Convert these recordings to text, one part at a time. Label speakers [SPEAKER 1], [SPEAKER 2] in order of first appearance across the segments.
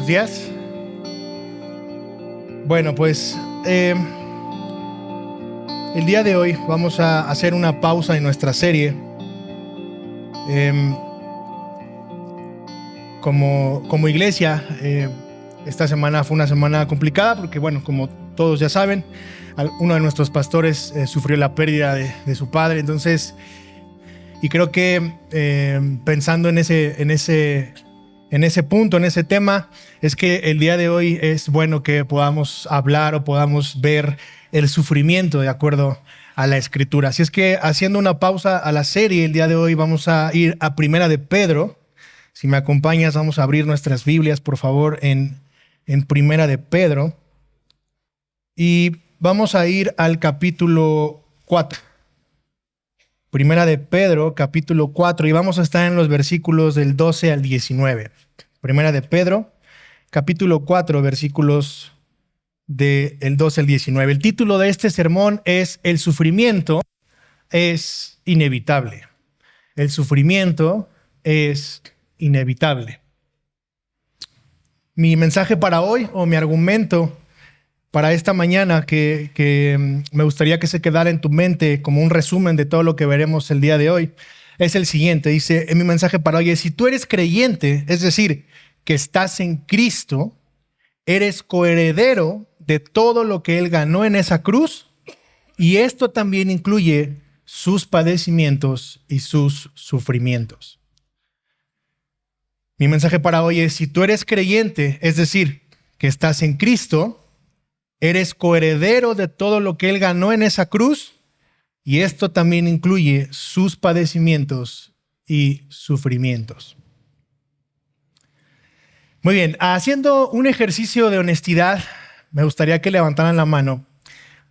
[SPEAKER 1] Buenos días. Bueno, pues el día de hoy vamos a hacer una pausa en nuestra serie. Como iglesia, esta semana fue una semana complicada porque, bueno, como todos ya saben, uno de nuestros pastores sufrió la pérdida de su padre. Entonces, y creo que pensando en ese punto, en ese tema, es que el día de hoy es bueno que podamos hablar o podamos ver el sufrimiento de acuerdo a la Escritura. Así es que, haciendo una pausa a la serie, el día de hoy vamos a ir a Primera de Pedro. Si me acompañas, vamos a abrir nuestras Biblias, por favor, en Primera de Pedro. Y vamos a ir al capítulo 4. Primera de Pedro, capítulo 4, y vamos a estar en los versículos del 12 al 19. Primera de Pedro, capítulo 4, versículos del 12 al 19. El título de este sermón es El sufrimiento es inevitable. El sufrimiento es inevitable. Mi mensaje para hoy, o mi argumento para esta mañana, que me gustaría que se quedara en tu mente como un resumen de todo lo que veremos el día de hoy, es el siguiente. Dice, en mi mensaje para hoy es: si tú eres creyente, es decir, que estás en Cristo, eres coheredero de todo lo que Él ganó en esa cruz, y esto también incluye sus padecimientos y sus sufrimientos. Mi mensaje para hoy es: si tú eres creyente, es decir, que estás en Cristo, eres coheredero de todo lo que Él ganó en esa cruz, y esto también incluye sus padecimientos y sufrimientos. Muy bien, haciendo un ejercicio de honestidad, me gustaría que levantaran la mano.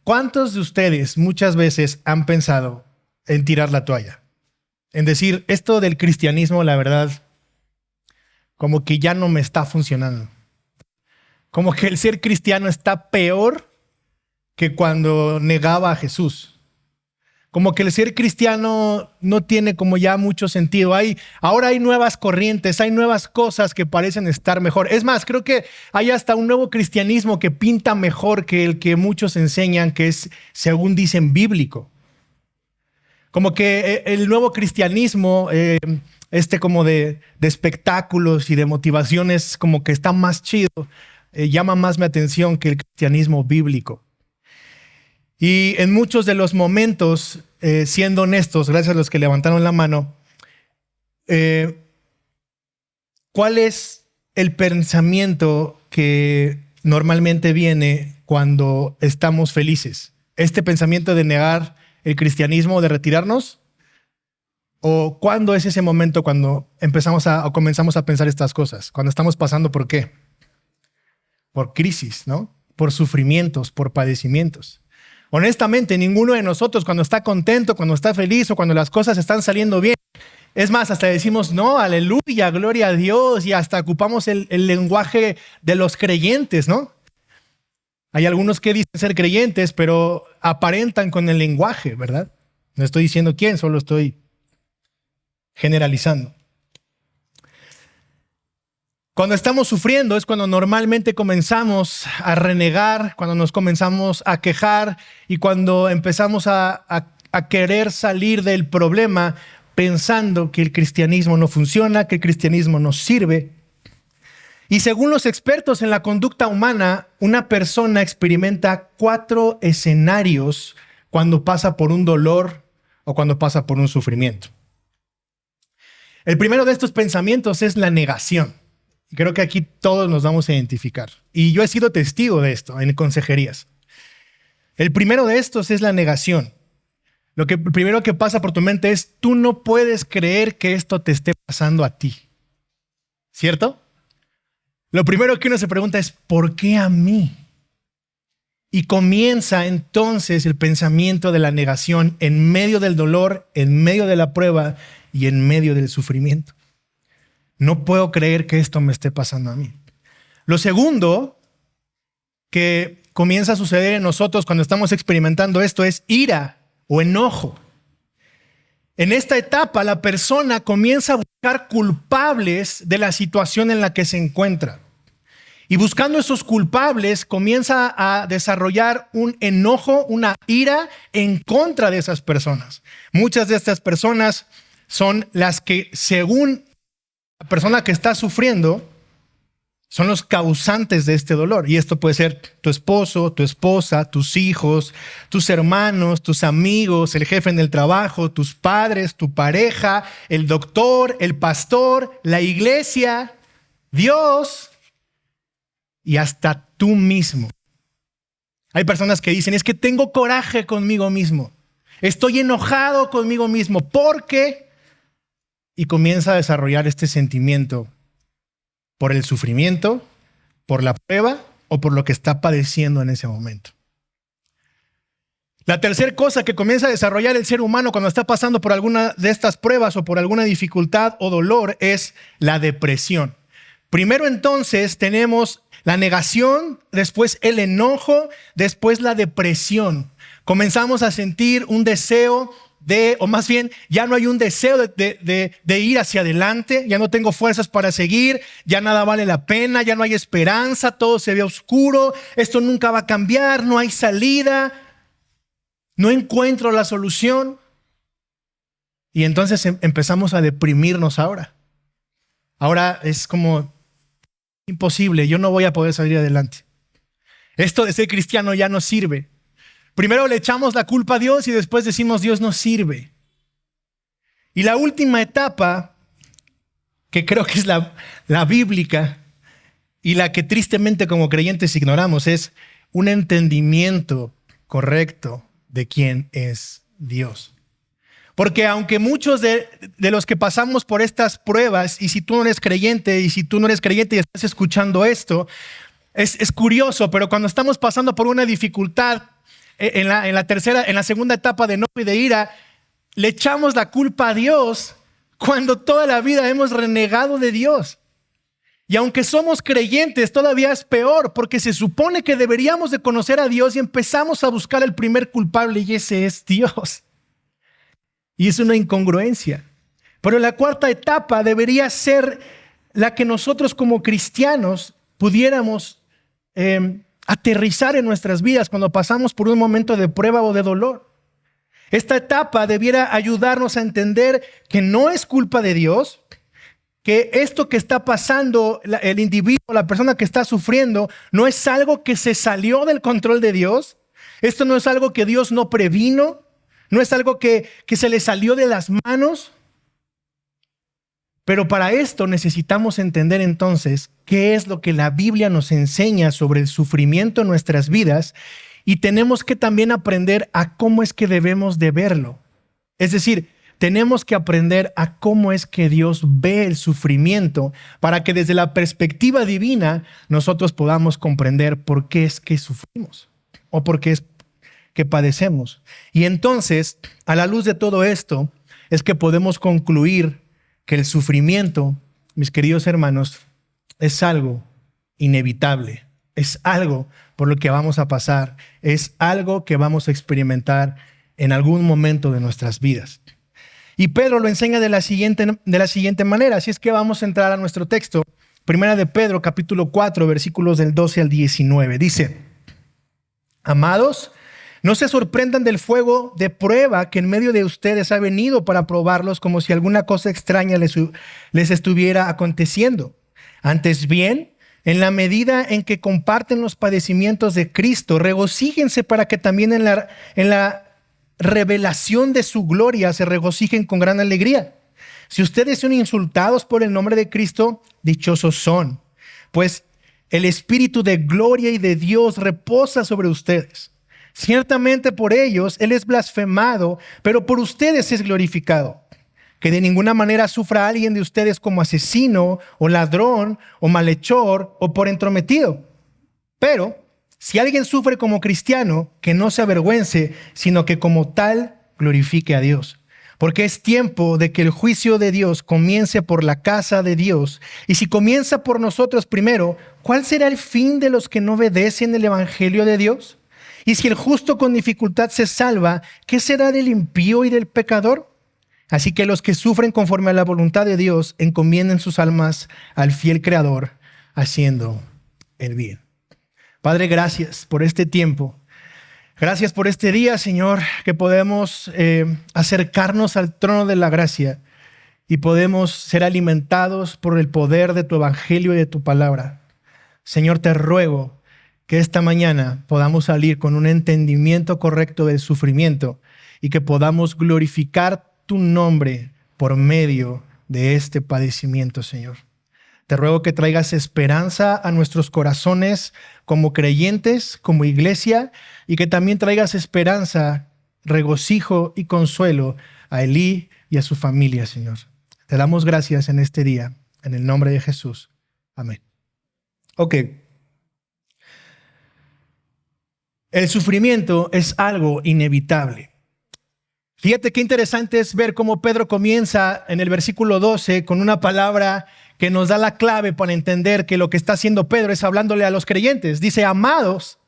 [SPEAKER 1] ¿Cuántos de ustedes muchas veces han pensado en tirar la toalla? En decir, esto del cristianismo, la verdad, como que ya no me está funcionando. Como que el ser cristiano está peor que cuando negaba a Jesús. Como que el ser cristiano no tiene como ya mucho sentido. Ahora hay nuevas corrientes, hay nuevas cosas que parecen estar mejor. Es más, creo que hay hasta un nuevo cristianismo que pinta mejor que el que muchos enseñan, que es, según dicen, bíblico. Como que el nuevo cristianismo, como de espectáculos y de motivaciones, como que está más chido. Llama más mi atención que el cristianismo bíblico. Y en muchos de los momentos, siendo honestos, gracias a los que levantaron la mano, ¿cuál es el pensamiento que normalmente viene cuando estamos felices? ¿Este pensamiento de negar el cristianismo, de retirarnos? ¿O cuándo es ese momento cuando comenzamos a pensar estas cosas? Cuando estamos pasando ¿por qué? Por crisis, ¿no? Por sufrimientos, por padecimientos. Honestamente, ninguno de nosotros, cuando está contento, cuando está feliz o cuando las cosas están saliendo bien, es más, hasta decimos, no, aleluya, gloria a Dios, y hasta ocupamos el lenguaje de los creyentes, ¿no? Hay algunos que dicen ser creyentes, pero aparentan con el lenguaje, ¿verdad? No estoy diciendo quién, solo estoy generalizando. Cuando estamos sufriendo es cuando normalmente comenzamos a renegar, cuando nos comenzamos a quejar y cuando empezamos a querer salir del problema pensando que el cristianismo no funciona, que el cristianismo no sirve. Y según los expertos en la conducta humana, una persona experimenta 4 escenarios cuando pasa por un dolor o cuando pasa por un sufrimiento. El primero de estos pensamientos es la negación. Creo que aquí todos nos vamos a identificar. Y yo he sido testigo de esto en consejerías. El primero de estos es la negación. Lo primero que pasa por tu mente es: tú no puedes creer que esto te esté pasando a ti. ¿Cierto? Lo primero que uno se pregunta es: ¿por qué a mí? Y comienza entonces el pensamiento de la negación en medio del dolor, en medio de la prueba y en medio del sufrimiento. No puedo creer que esto me esté pasando a mí. Lo segundo que comienza a suceder en nosotros cuando estamos experimentando esto es ira o enojo. En esta etapa, la persona comienza a buscar culpables de la situación en la que se encuentra. Y buscando esos culpables, comienza a desarrollar un enojo, una ira en contra de esas personas. Muchas de estas personas son las que, según la persona que está sufriendo, son los causantes de este dolor. Y esto puede ser tu esposo, tu esposa, tus hijos, tus hermanos, tus amigos, el jefe en el trabajo, tus padres, tu pareja, el doctor, el pastor, la iglesia, Dios y hasta tú mismo. Hay personas que dicen, es que tengo coraje conmigo mismo. Estoy enojado conmigo mismo. ¿Por qué? Y comienza a desarrollar este sentimiento por el sufrimiento, por la prueba o por lo que está padeciendo en ese momento. La tercera cosa que comienza a desarrollar el ser humano cuando está pasando por alguna de estas pruebas o por alguna dificultad o dolor es la depresión. Primero entonces tenemos la negación, después el enojo, después la depresión. Comenzamos a sentir un deseo o más bien, ya no hay un deseo de ir hacia adelante, ya no tengo fuerzas para seguir, ya nada vale la pena, ya no hay esperanza, todo se ve oscuro, esto nunca va a cambiar, no hay salida, no encuentro la solución. Y entonces empezamos a deprimirnos ahora. Ahora es como imposible, yo no voy a poder salir adelante. Esto de ser cristiano ya no sirve. Primero le echamos la culpa a Dios y después decimos Dios no sirve. Y la última etapa, que creo que es la bíblica y la que tristemente como creyentes ignoramos, es un entendimiento correcto de quién es Dios. Porque aunque muchos de los que pasamos por estas pruebas, y si tú no eres creyente y estás escuchando esto, es curioso, pero cuando estamos pasando por una dificultad, en la segunda etapa de enojo y de ira, le echamos la culpa a Dios cuando toda la vida hemos renegado de Dios. Y aunque somos creyentes, todavía es peor, porque se supone que deberíamos de conocer a Dios y empezamos a buscar al primer culpable y ese es Dios. Y es una incongruencia. Pero la cuarta etapa debería ser la que nosotros como cristianos pudiéramos aterrizar en nuestras vidas cuando pasamos por un momento de prueba o de dolor. Esta etapa debiera ayudarnos a entender que no es culpa de Dios, que esto que está pasando, el individuo, la persona que está sufriendo, no es algo que se salió del control de Dios. Esto no es algo que Dios no previno, no es algo que se le salió de las manos. Pero para esto necesitamos entender entonces qué es lo que la Biblia nos enseña sobre el sufrimiento en nuestras vidas y tenemos que también aprender a cómo es que debemos de verlo. Es decir, tenemos que aprender a cómo es que Dios ve el sufrimiento para que desde la perspectiva divina nosotros podamos comprender por qué es que sufrimos o por qué es que padecemos. Y entonces, a la luz de todo esto, es que podemos concluir que el sufrimiento, mis queridos hermanos, es algo inevitable, es algo por lo que vamos a pasar, es algo que vamos a experimentar en algún momento de nuestras vidas. Y Pedro lo enseña de la siguiente manera, así es que vamos a entrar a nuestro texto. Primera de Pedro, capítulo 4, versículos del 12 al 19. Dice, amados, no se sorprendan del fuego de prueba que en medio de ustedes ha venido para probarlos como si alguna cosa extraña les estuviera aconteciendo. Antes bien, en la medida en que comparten los padecimientos de Cristo, regocíjense para que también en la revelación de su gloria se regocijen con gran alegría. Si ustedes son insultados por el nombre de Cristo, dichosos son, pues el Espíritu de gloria y de Dios reposa sobre ustedes. Ciertamente por ellos Él es blasfemado, pero por ustedes es glorificado. Que de ninguna manera sufra alguien de ustedes como asesino, o ladrón, o malhechor, o por entrometido. Pero si alguien sufre como cristiano, que no se avergüence, sino que como tal glorifique a Dios. Porque es tiempo de que el juicio de Dios comience por la casa de Dios. Y si comienza por nosotros primero, ¿cuál será el fin de los que no obedecen el evangelio de Dios? Y si el justo con dificultad se salva, ¿qué será del impío y del pecador? Así que los que sufren conforme a la voluntad de Dios encomienden sus almas al fiel Creador, haciendo el bien. Padre, gracias por este tiempo. Gracias por este día, Señor, que podemos acercarnos al trono de la gracia y podemos ser alimentados por el poder de tu evangelio y de tu palabra. Señor, te ruego que esta mañana podamos salir con un entendimiento correcto del sufrimiento y que podamos glorificar tu nombre por medio de este padecimiento, Señor. Te ruego que traigas esperanza a nuestros corazones como creyentes, como iglesia, y que también traigas esperanza, regocijo y consuelo a Elí y a su familia, Señor. Te damos gracias en este día, en el nombre de Jesús. Amén. Ok. El sufrimiento es algo inevitable. Fíjate qué interesante es ver cómo Pedro comienza en el versículo 12 con una palabra que nos da la clave para entender que lo que está haciendo Pedro es hablándole a los creyentes. Dice, amados.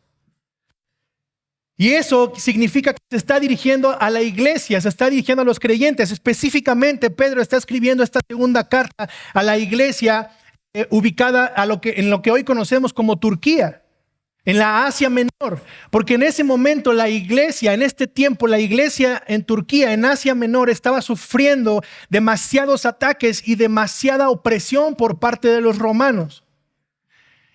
[SPEAKER 1] Y eso significa que se está dirigiendo a la iglesia, se está dirigiendo a los creyentes. Específicamente, Pedro está escribiendo esta segunda carta a la iglesia ubicada en lo que hoy conocemos como Turquía, en la Asia Menor. Porque en ese momento la iglesia, en este tiempo, la iglesia en Turquía, en Asia Menor, estaba sufriendo demasiados ataques y demasiada opresión por parte de los romanos.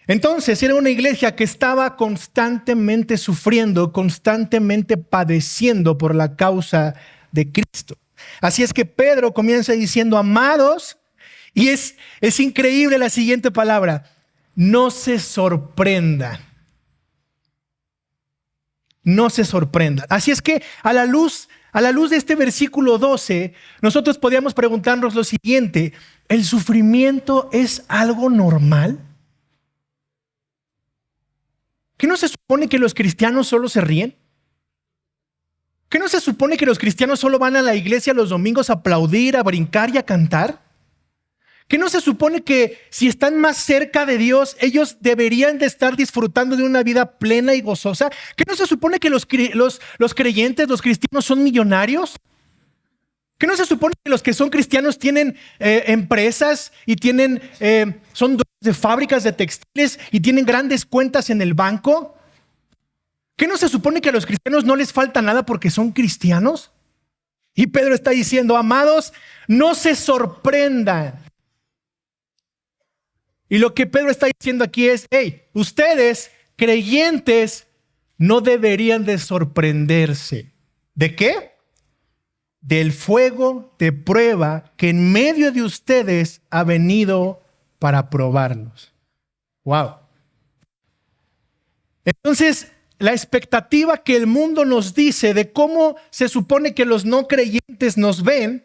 [SPEAKER 1] Entonces era una iglesia que estaba constantemente sufriendo, constantemente padeciendo por la causa de Cristo. Así es que Pedro comienza diciendo, amados, y es increíble la siguiente palabra, no se sorprendan. No se sorprendan. Así es que a la luz de este versículo 12, nosotros podríamos preguntarnos lo siguiente, ¿el sufrimiento es algo normal? ¿Qué no se supone que los cristianos solo se ríen? ¿Qué no se supone que los cristianos solo van a la iglesia los domingos a aplaudir, a brincar y a cantar? ¿Qué no se supone que si están más cerca de Dios, ellos deberían de estar disfrutando de una vida plena y gozosa? ¿Qué no se supone que los creyentes, los cristianos son millonarios? ¿Qué no se supone que los que son cristianos tienen empresas y son dueños de fábricas de textiles y tienen grandes cuentas en el banco? ¿Qué no se supone que a los cristianos no les falta nada porque son cristianos? Y Pedro está diciendo, amados, no se sorprendan. Y lo que Pedro está diciendo aquí es, hey, ustedes, creyentes, no deberían de sorprenderse. ¿De qué? Del fuego de prueba que en medio de ustedes ha venido para probarlos. Wow. Entonces, la expectativa que el mundo nos dice de cómo se supone que los no creyentes nos ven,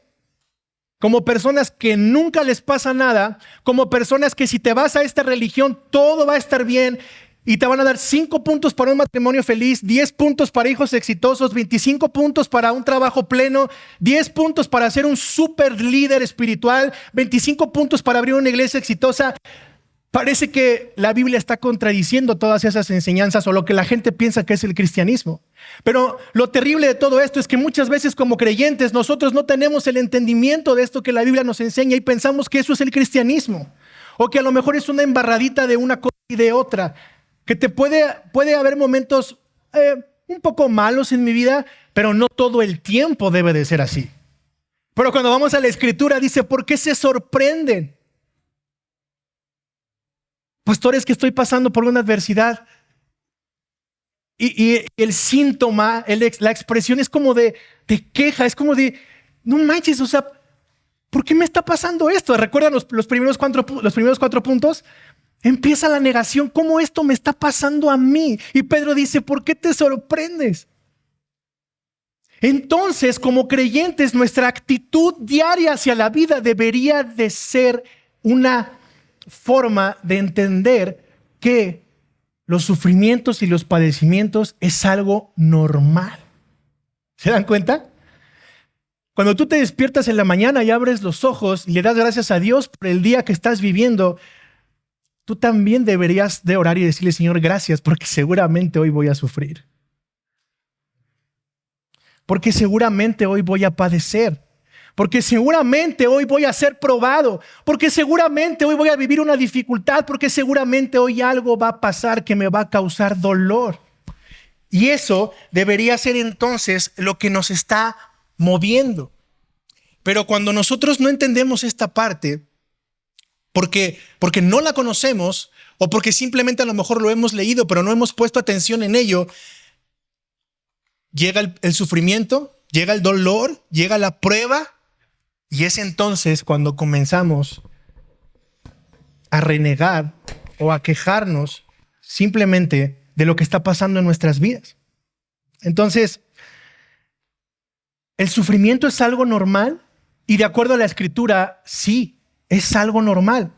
[SPEAKER 1] como personas que nunca les pasa nada, como personas que si te vas a esta religión todo va a estar bien y te van a dar 5 puntos para un matrimonio feliz, 10 puntos para hijos exitosos, 25 puntos para un trabajo pleno, 10 puntos para ser un super líder espiritual, 25 puntos para abrir una iglesia exitosa. Parece que la Biblia está contradiciendo todas esas enseñanzas o lo que la gente piensa que es el cristianismo. Pero lo terrible de todo esto es que muchas veces como creyentes nosotros no tenemos el entendimiento de esto que la Biblia nos enseña y pensamos que eso es el cristianismo. O que a lo mejor es una embarradita de una cosa y de otra. Que puede haber momentos un poco malos en mi vida, pero no todo el tiempo debe de ser así. Pero cuando vamos a la Escritura dice, ¿por qué se sorprenden? Pastores, que estoy pasando por una adversidad. Y el síntoma, la expresión es como de queja, es como de, no manches, o sea, ¿por qué me está pasando esto? ¿Recuerdan los primeros cuatro puntos? Empieza la negación, ¿cómo esto me está pasando a mí? Y Pedro dice, ¿por qué te sorprendes? Entonces, como creyentes, nuestra actitud diaria hacia la vida debería de ser una forma de entender que los sufrimientos y los padecimientos es algo normal. ¿Se dan cuenta? Cuando tú te despiertas en la mañana y abres los ojos y le das gracias a Dios por el día que estás viviendo, tú también deberías de orar y decirle, Señor, gracias, porque seguramente hoy voy a sufrir. Porque seguramente hoy voy a padecer. porque seguramente hoy voy a ser probado, porque seguramente hoy voy a vivir una dificultad, porque seguramente hoy algo va a pasar que me va a causar dolor. Y eso debería ser entonces lo que nos está moviendo. Pero cuando nosotros no entendemos esta parte, porque no la conocemos o porque simplemente a lo mejor lo hemos leído pero no hemos puesto atención en ello, llega el sufrimiento, llega el dolor, llega la prueba, y es entonces cuando comenzamos a renegar o a quejarnos simplemente de lo que está pasando en nuestras vidas. Entonces, ¿el sufrimiento es algo normal? Y de acuerdo a la Escritura, sí, es algo normal.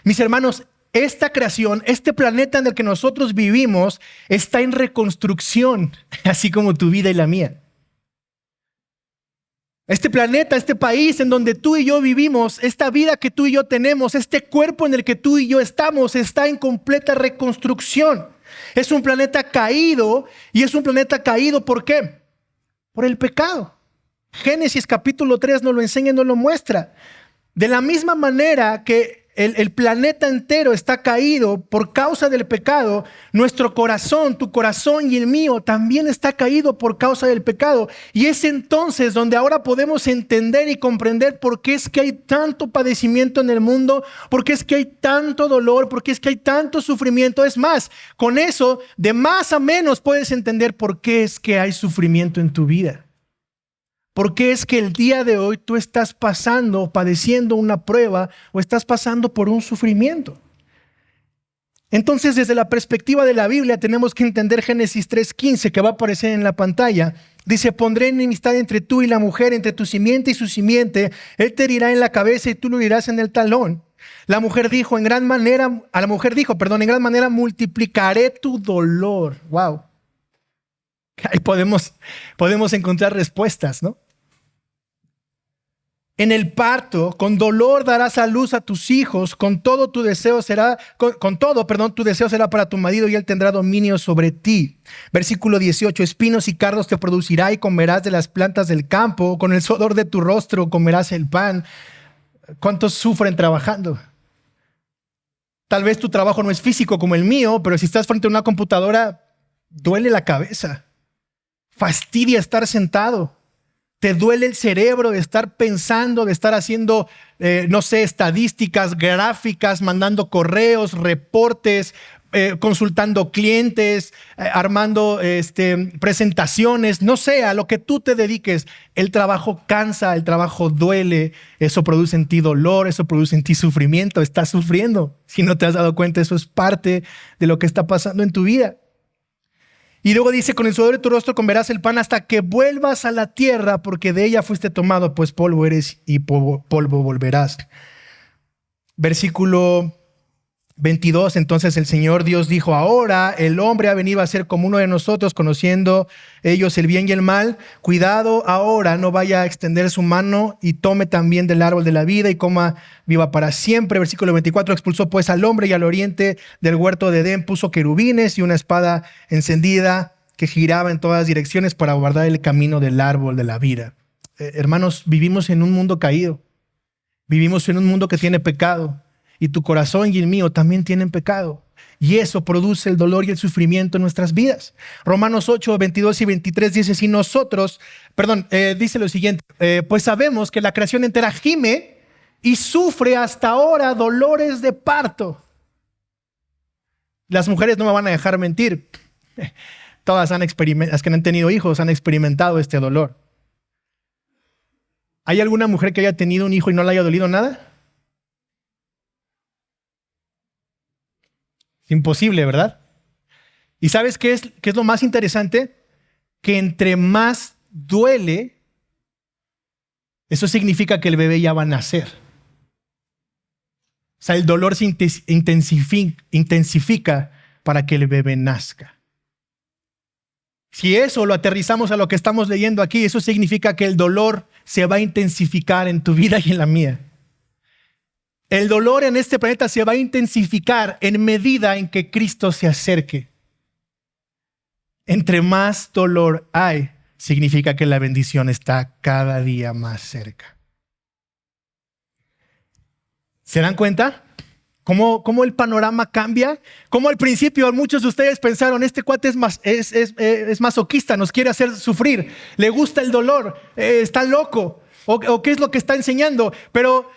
[SPEAKER 1] Mis hermanos, esta creación, este planeta en el que nosotros vivimos, está en reconstrucción, así como tu vida y la mía. Este planeta, este país en donde tú y yo vivimos, esta vida que tú y yo tenemos, este cuerpo en el que tú y yo estamos, está en completa reconstrucción. Es un planeta caído, y es un planeta caído, ¿por qué? Por el pecado. Génesis capítulo 3 nos lo enseña y nos lo muestra. De la misma manera que el planeta entero está caído por causa del pecado, nuestro corazón, tu corazón y el mío también está caído por causa del pecado. Y es entonces donde ahora podemos entender y comprender por qué es que hay tanto padecimiento en el mundo, por qué es que hay tanto dolor, por qué es que hay tanto sufrimiento. Es más, con eso, de más a menos puedes entender por qué es que hay sufrimiento en tu vida. ¿Por qué es que el día de hoy tú estás pasando, padeciendo una prueba o estás pasando por un sufrimiento? Entonces, desde la perspectiva de la Biblia, tenemos que entender Génesis 3:15, que va a aparecer en la pantalla. Dice: pondré enemistad entre tú y la mujer, entre tu simiente y su simiente. Él te herirá en la cabeza y tú lo herirás en el talón. La mujer dijo, en gran manera multiplicaré tu dolor. Wow. Ahí podemos encontrar respuestas, ¿no? En el parto, con dolor darás a luz a tus hijos, tu deseo será para tu marido y él tendrá dominio sobre ti. Versículo 18, espinos y cardos te producirá y comerás de las plantas del campo, con el sudor de tu rostro comerás el pan. ¿Cuántos sufren trabajando? Tal vez tu trabajo no es físico como el mío, pero si estás frente a una computadora, duele la cabeza, fastidia estar sentado. Te duele el cerebro de estar pensando, de estar haciendo, estadísticas, gráficas, mandando correos, reportes, consultando clientes, armando presentaciones, a lo que tú te dediques. El trabajo cansa, el trabajo duele, eso produce en ti dolor, eso produce en ti sufrimiento, estás sufriendo. Si no te has dado cuenta, eso es parte de lo que está pasando en tu vida. Y luego dice, con el sudor de tu rostro comerás el pan hasta que vuelvas a la tierra, porque de ella fuiste tomado, pues polvo eres y polvo volverás. Versículo 22, entonces el Señor Dios dijo, ahora el hombre ha venido a ser como uno de nosotros, conociendo ellos el bien y el mal. Cuidado ahora, no vaya a extender su mano y tome también del árbol de la vida y coma, viva para siempre. Versículo 24, expulsó pues al hombre y al oriente del huerto de Edén puso querubines y una espada encendida que giraba en todas direcciones para guardar el camino del árbol de la vida. Hermanos, vivimos en un mundo caído. Vivimos en un mundo que tiene pecado. Y tu corazón y el mío también tienen pecado. Y eso produce el dolor y el sufrimiento en nuestras vidas. Romanos 8, 22 y 23 dice, dice lo siguiente, pues sabemos que la creación entera gime y sufre hasta ahora dolores de parto. Las mujeres no me van a dejar mentir. Todas las que no han tenido hijos han experimentado este dolor. ¿Hay alguna mujer que haya tenido un hijo y no le haya dolido nada? Imposible, ¿verdad? ¿Y sabes qué es lo más interesante? Que entre más duele, eso significa que el bebé ya va a nacer. O sea, el dolor se intensifica para que el bebé nazca. Si eso lo aterrizamos a lo que estamos leyendo aquí, eso significa que el dolor se va a intensificar en tu vida y en la mía. El dolor en este planeta se va a intensificar en medida en que Cristo se acerque. Entre más dolor hay, significa que la bendición está cada día más cerca. ¿Se dan cuenta? ¿Cómo el panorama cambia? Como al principio muchos de ustedes pensaron, este cuate es masoquista, nos quiere hacer sufrir, le gusta el dolor, está loco, o qué es lo que está enseñando. Pero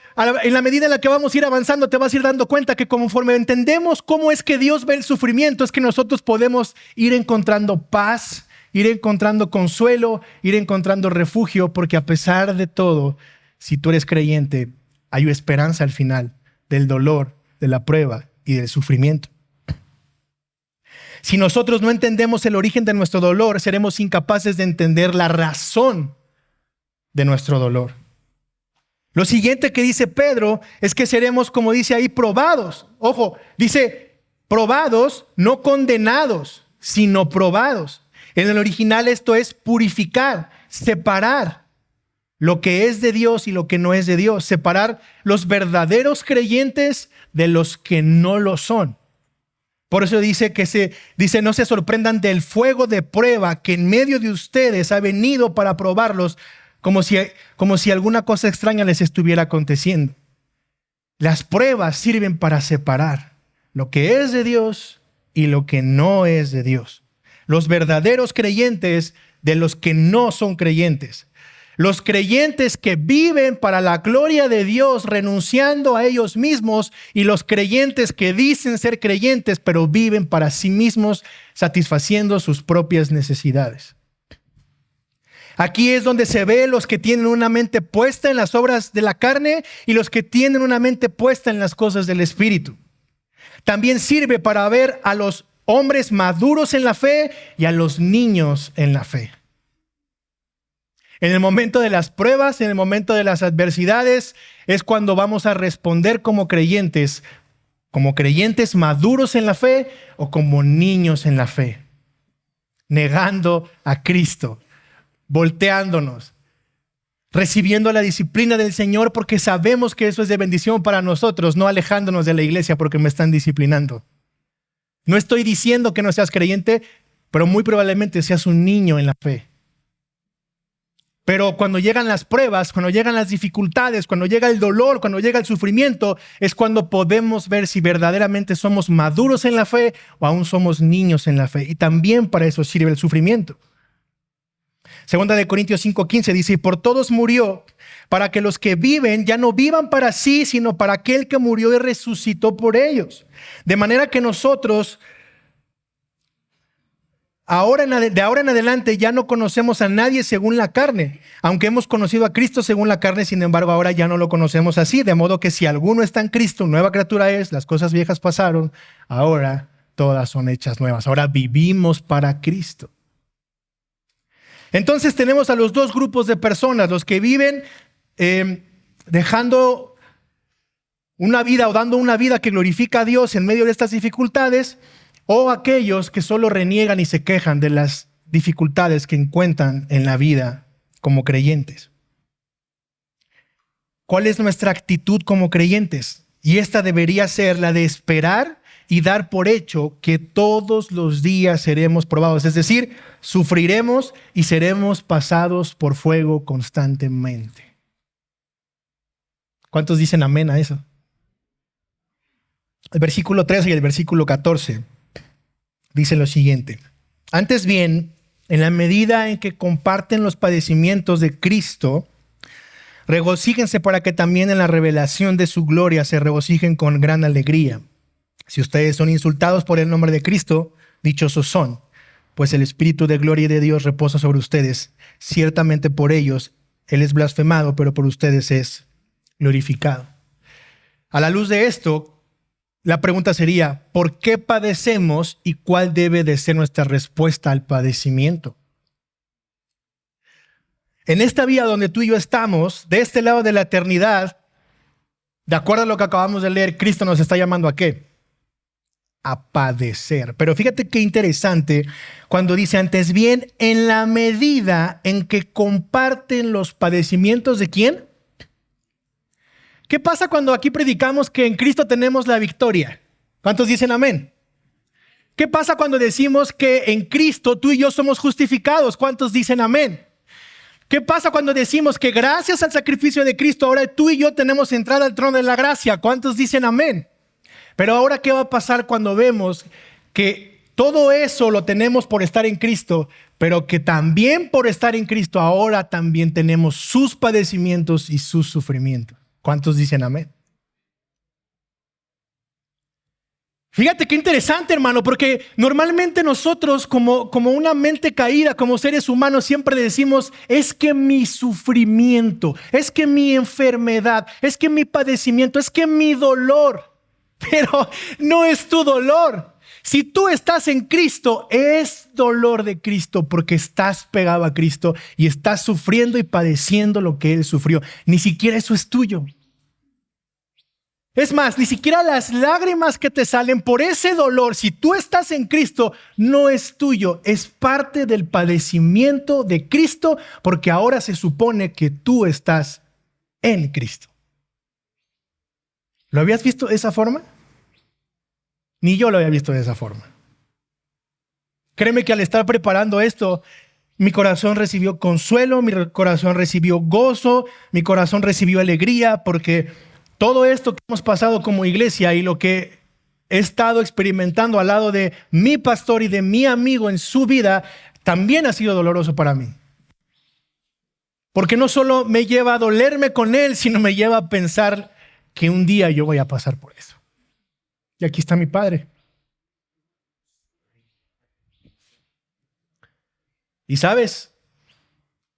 [SPEAKER 1] en la medida en la que vamos a ir avanzando, te vas a ir dando cuenta que conforme entendemos cómo es que Dios ve el sufrimiento, es que nosotros podemos ir encontrando paz, ir encontrando consuelo, ir encontrando refugio, porque a pesar de todo, si tú eres creyente, hay esperanza al final del dolor, de la prueba y del sufrimiento. Si nosotros no entendemos el origen de nuestro dolor, seremos incapaces de entender la razón de nuestro dolor. Lo siguiente que dice Pedro es que seremos, como dice ahí, probados. Ojo, dice probados, no condenados, sino probados. En el original esto es purificar, separar lo que es de Dios y lo que no es de Dios, separar los verdaderos creyentes de los que no lo son. Por eso dice no se sorprendan del fuego de prueba que en medio de ustedes ha venido para probarlos, como si alguna cosa extraña les estuviera aconteciendo. Las pruebas sirven para separar lo que es de Dios y lo que no es de Dios. Los verdaderos creyentes de los que no son creyentes. Los creyentes que viven para la gloria de Dios renunciando a ellos mismos, y los creyentes que dicen ser creyentes pero viven para sí mismos satisfaciendo sus propias necesidades. Aquí es donde se ve los que tienen una mente puesta en las obras de la carne y los que tienen una mente puesta en las cosas del Espíritu. También sirve para ver a los hombres maduros en la fe y a los niños en la fe. En el momento de las pruebas, en el momento de las adversidades, es cuando vamos a responder como creyentes maduros en la fe o como niños en la fe, negando a Cristo, volteándonos, recibiendo la disciplina del Señor porque sabemos que eso es de bendición para nosotros, no alejándonos de la iglesia porque me están disciplinando. No estoy diciendo que no seas creyente, pero muy probablemente seas un niño en la fe. Pero cuando llegan las pruebas, cuando llegan las dificultades, cuando llega el dolor, cuando llega el sufrimiento, es cuando podemos ver si verdaderamente somos maduros en la fe o aún somos niños en la fe. Y también para eso sirve el sufrimiento. Segunda de Corintios 5:15 dice, y por todos murió, para que los que viven ya no vivan para sí, sino para aquel que murió y resucitó por ellos. De manera que nosotros, de ahora en adelante ya no conocemos a nadie según la carne. Aunque hemos conocido a Cristo según la carne, sin embargo ahora ya no lo conocemos así. De modo que si alguno está en Cristo, nueva criatura es, las cosas viejas pasaron, ahora todas son hechas nuevas. Ahora vivimos para Cristo. Entonces tenemos a los dos grupos de personas, los que viven dejando una vida o dando una vida que glorifica a Dios en medio de estas dificultades, o aquellos que solo reniegan y se quejan de las dificultades que encuentran en la vida como creyentes. ¿Cuál es nuestra actitud como creyentes? Y esta debería ser la de esperar y dar por hecho que todos los días seremos probados. Es decir, sufriremos y seremos pasados por fuego constantemente. ¿Cuántos dicen amén a eso? El versículo 13 y el versículo 14 dice lo siguiente. Antes bien, en la medida en que comparten los padecimientos de Cristo, regocíjense para que también en la revelación de su gloria se regocijen con gran alegría. Si ustedes son insultados por el nombre de Cristo, dichosos son, pues el Espíritu de gloria y de Dios reposa sobre ustedes. Ciertamente por ellos Él es blasfemado, pero por ustedes es glorificado. A la luz de esto, la pregunta sería, ¿por qué padecemos y cuál debe de ser nuestra respuesta al padecimiento? En esta vida donde tú y yo estamos, de este lado de la eternidad, de acuerdo a lo que acabamos de leer, Cristo nos está llamando ¿a qué? A padecer. Pero fíjate qué interesante cuando dice antes bien, en la medida en que comparten los padecimientos ¿de quién? ¿Qué pasa cuando aquí predicamos que en Cristo tenemos la victoria? ¿Cuántos dicen amén? ¿Qué pasa cuando decimos que en Cristo tú y yo somos justificados? ¿Cuántos dicen amén? ¿Qué pasa cuando decimos que gracias al sacrificio de Cristo ahora tú y yo tenemos entrada al trono de la gracia? ¿Cuántos dicen amén? Pero ahora, ¿qué va a pasar cuando vemos que todo eso lo tenemos por estar en Cristo, pero que también por estar en Cristo ahora también tenemos sus padecimientos y sus sufrimientos? ¿Cuántos dicen amén? Fíjate qué interesante, hermano, porque normalmente nosotros como una mente caída, como seres humanos, siempre decimos, es que mi sufrimiento, es que mi enfermedad, es que mi padecimiento, es que mi dolor. Pero no es tu dolor. Si tú estás en Cristo, es dolor de Cristo porque estás pegado a Cristo y estás sufriendo y padeciendo lo que Él sufrió. Ni siquiera eso es tuyo. Es más, ni siquiera las lágrimas que te salen por ese dolor, si tú estás en Cristo, no es tuyo. Es parte del padecimiento de Cristo porque ahora se supone que tú estás en Cristo. ¿Lo habías visto de esa forma? Ni yo lo había visto de esa forma. Créeme que al estar preparando esto, mi corazón recibió consuelo, mi corazón recibió gozo, mi corazón recibió alegría, porque todo esto que hemos pasado como iglesia y lo que he estado experimentando al lado de mi pastor y de mi amigo en su vida, también ha sido doloroso para mí. Porque no solo me lleva a dolerme con él, sino me lleva a pensar que un día yo voy a pasar por eso. Y aquí está mi padre. Y sabes,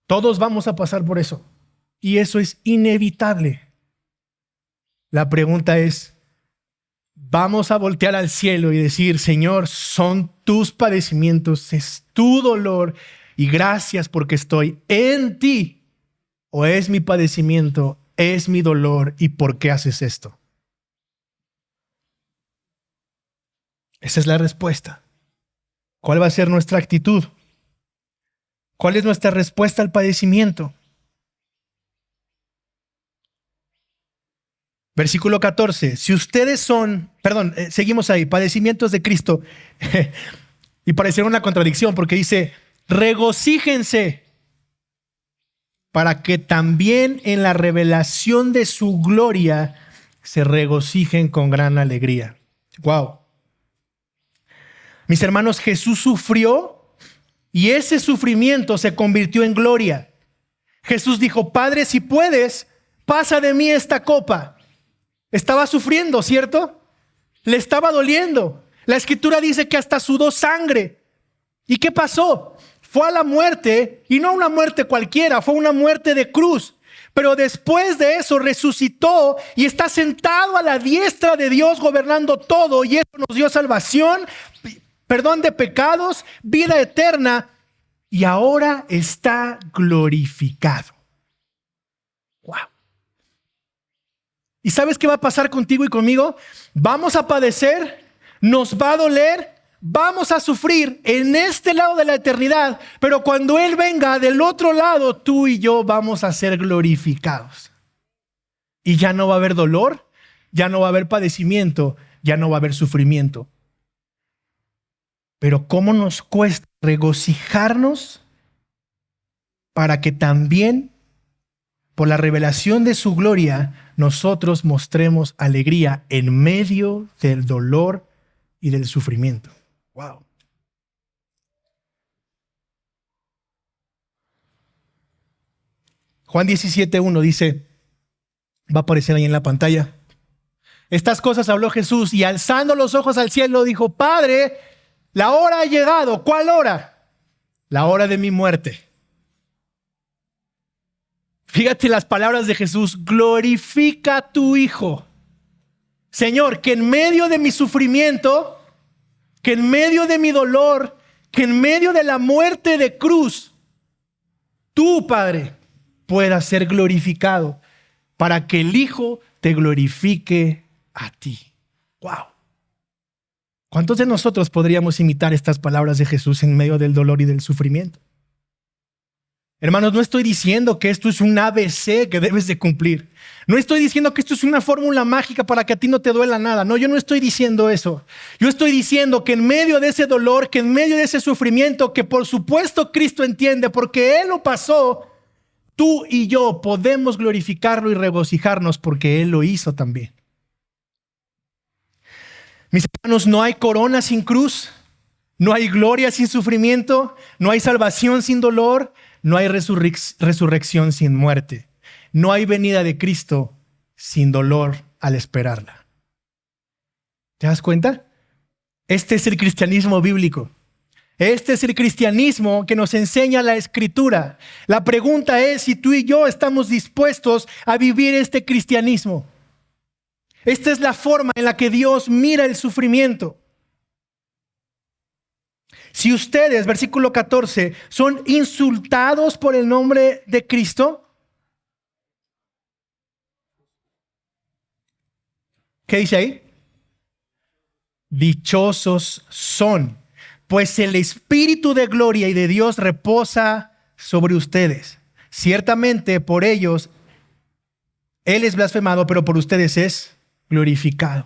[SPEAKER 1] todos vamos a pasar por eso. Y eso es inevitable. La pregunta es, ¿vamos a voltear al cielo y decir, Señor, son tus padecimientos, es tu dolor y gracias porque estoy en ti? ¿O es mi padecimiento, es mi dolor y por qué haces esto? Esa es la respuesta. ¿Cuál va a ser nuestra actitud? ¿Cuál es nuestra respuesta al padecimiento? Versículo 14. Si ustedes seguimos ahí, padecimientos de Cristo. Y parecerá una contradicción porque dice, regocíjense para que también en la revelación de su gloria se regocijen con gran alegría. Wow. Mis hermanos, Jesús sufrió y ese sufrimiento se convirtió en gloria. Jesús dijo, Padre, si puedes, pasa de mí esta copa. Estaba sufriendo, ¿cierto? Le estaba doliendo. La Escritura dice que hasta sudó sangre. ¿Y qué pasó? Fue a la muerte, y no una muerte cualquiera, fue una muerte de cruz. Pero después de eso resucitó y está sentado a la diestra de Dios gobernando todo, y eso nos dio salvación, perdón de pecados, vida eterna, y ahora está glorificado. Wow. ¿Y sabes qué va a pasar contigo y conmigo? Vamos a padecer, nos va a doler, vamos a sufrir en este lado de la eternidad, pero cuando Él venga del otro lado, tú y yo vamos a ser glorificados. Y ya no va a haber dolor, ya no va a haber padecimiento, ya no va a haber sufrimiento. Pero ¿cómo nos cuesta regocijarnos para que también por la revelación de su gloria nosotros mostremos alegría en medio del dolor y del sufrimiento? Wow. Juan 17:1 dice, va a aparecer ahí en la pantalla. Estas cosas habló Jesús y alzando los ojos al cielo dijo, Padre, la hora ha llegado. ¿Cuál hora? La hora de mi muerte. Fíjate las palabras de Jesús, glorifica a tu Hijo. Señor, que en medio de mi sufrimiento, que en medio de mi dolor, que en medio de la muerte de cruz, tú, Padre, puedas ser glorificado para que el Hijo te glorifique a ti. Wow. ¿Cuántos de nosotros podríamos imitar estas palabras de Jesús en medio del dolor y del sufrimiento? Hermanos, no estoy diciendo que esto es un ABC que debes de cumplir. No estoy diciendo que esto es una fórmula mágica para que a ti no te duela nada. No, yo no estoy diciendo eso. Yo estoy diciendo que en medio de ese dolor, que en medio de ese sufrimiento, que por supuesto Cristo entiende porque Él lo pasó, tú y yo podemos glorificarlo y regocijarnos porque Él lo hizo también. Mis hermanos, no hay corona sin cruz, no hay gloria sin sufrimiento, no hay salvación sin dolor, no hay resurrección sin muerte. No hay venida de Cristo sin dolor al esperarla. ¿Te das cuenta? Este es el cristianismo bíblico. Este es el cristianismo que nos enseña la Escritura. La pregunta es si tú y yo estamos dispuestos a vivir este cristianismo. Esta es la forma en la que Dios mira el sufrimiento. Si ustedes, versículo 14, son insultados por el nombre de Cristo, ¿qué dice ahí? Dichosos son, pues el Espíritu de gloria y de Dios reposa sobre ustedes. Ciertamente por ellos Él es blasfemado, pero por ustedes es glorificado.